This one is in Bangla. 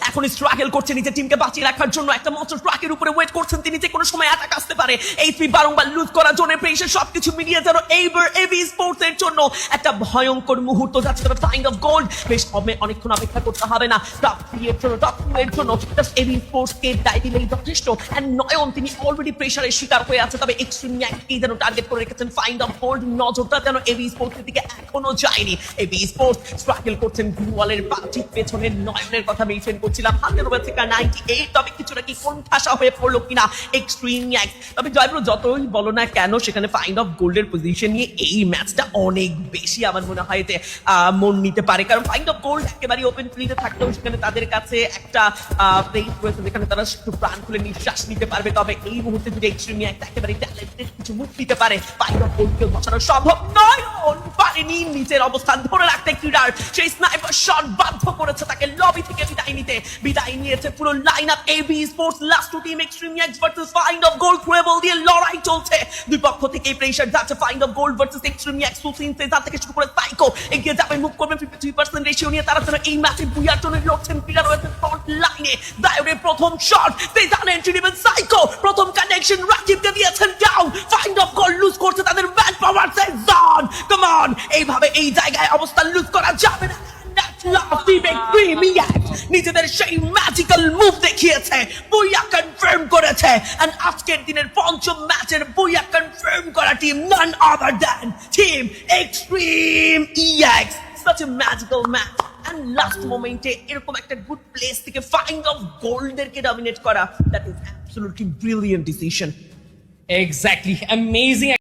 এখন স্ট্রাগল করছে নিজের টিমকে বাঁচিয়ে রাখার জন্য। একটা মঞ্চ ট্রাকের উপরে ওয়েট করছেন তিনি, যে কোনো সময় অ্যাটাক আসতে পারে। এইচপি বারংবার লুজ করা জোনের প্রেসার সবকিছু মিলিয়ে যেন এইবার এবি স্পোর্টস এর জন্য একটা ভয়ঙ্কর মুহূর্ত যাচ্ছে। তবে ফাইন্ড অফ গোল্ড বেশ অনেকক্ষণ অপেক্ষা করতে হবে না টপ 3 এর জন্য, টপ 2 এর জন্য। জাস্ট এবি স্পোর্টস কে দায় দিলেই যথেষ্ট। এন্ড নয়ন তিনি অলরেডি প্রেসারের শিকার হয়ে আছে, তবে এক্সট্রিম ন্যাককেই যেন টার্গেট করে রেখেছেন ফাইন্ড অফ গোল্ড। নজরটা যেন এবি স্পোর্টস এর দিকে এখনো যায়নি। এবি স্পোর্টস স্ট্রাগল করছেন গ্লু ওয়ালের ঠিক পেছনে। নয়নের কথা মেনশন করছিলাম 100/98, তবে কিছুটা কি কোণঠাসা হয়ে পড়লো কিনা এক্সট্রিম ন্যাক। তবে জয়ব্রো যতই বলো না কেন, সেখানে ফাইন্ড অফ গোল্ডের পজিশন নিয়ে এই ম্যাচটা অনেক বেশি আমার মনে হয় এতে মন নিতে পারে। কারণ ফাইন্ড অফ গোল্ড একেবারে ওপেন ফিল্ডে থাকলেও সেখানে তাদের কাছে একটা প্লেস রয়েছে যেখানে তারা একটু প্রাণ খুলে নিঃশ্বাস নিতে পারবে। তবে এই মুহূর্তে যদি এক্সট্রিম ন্যাক একেবারে ট্যালেন্টেড কিছু মুখ দিতে পারে, ফাইন্ড অফ গোল্ডকে বসানো সম্ভব নয়। পারেনি নিচের অবস্থান ধরে রাখতে ক্রীড়ার সেই স্নাইপার শট বাধ্য করেছে তাকে লবি থেকে বিদায় নিয়েছে পুরো line up AB sports. Last two team extreme X versus find of gold treble দিয়ে লড়াই চলছে। দুই পক্ষ থেকে প্রেসার যাচ্ছে find of gold versus extreme X. সুসিন সেজার থেকে শুরু করে সাইকো এগিয়ে যাবে, মুভ করবেন 53% রেশিও নিয়ে। তারা যেন এই ম্যাচে বুয়ার জন্য লড়ছেন। ক্রীড়া রয়েছে ফ্রন্ট লাইনে। দায়রের প্রথম শট সেজার এন্ট্রি নেবেন সাইকো। প্রথম কানেকশন রাকিবকে দিয়েছেন down. Find of gold lose করছে তাদের ম্যান পাওয়ার সেজন। কাম অন, এইভাবে এই জায়গায় অবস্থান লুজ করা যাবে না। নিজেদের সেই ম্যাজিক্যাল মুভ দেখিয়েছে, বুইয়া কনফার্ম করেছে। এন্ড আজকের দিনের পঞ্চম ম্যাচের বুইয়া কনফার্ম করা team none other than team extreme EX. such a magical match and last মোমেন্টে এরকম একটা গুড প্লেস থেকে ফাইন্ড অফ গোল্ডেরকে ডমিনেট করা, that is absolutely brilliant decision. Exactly, amazing.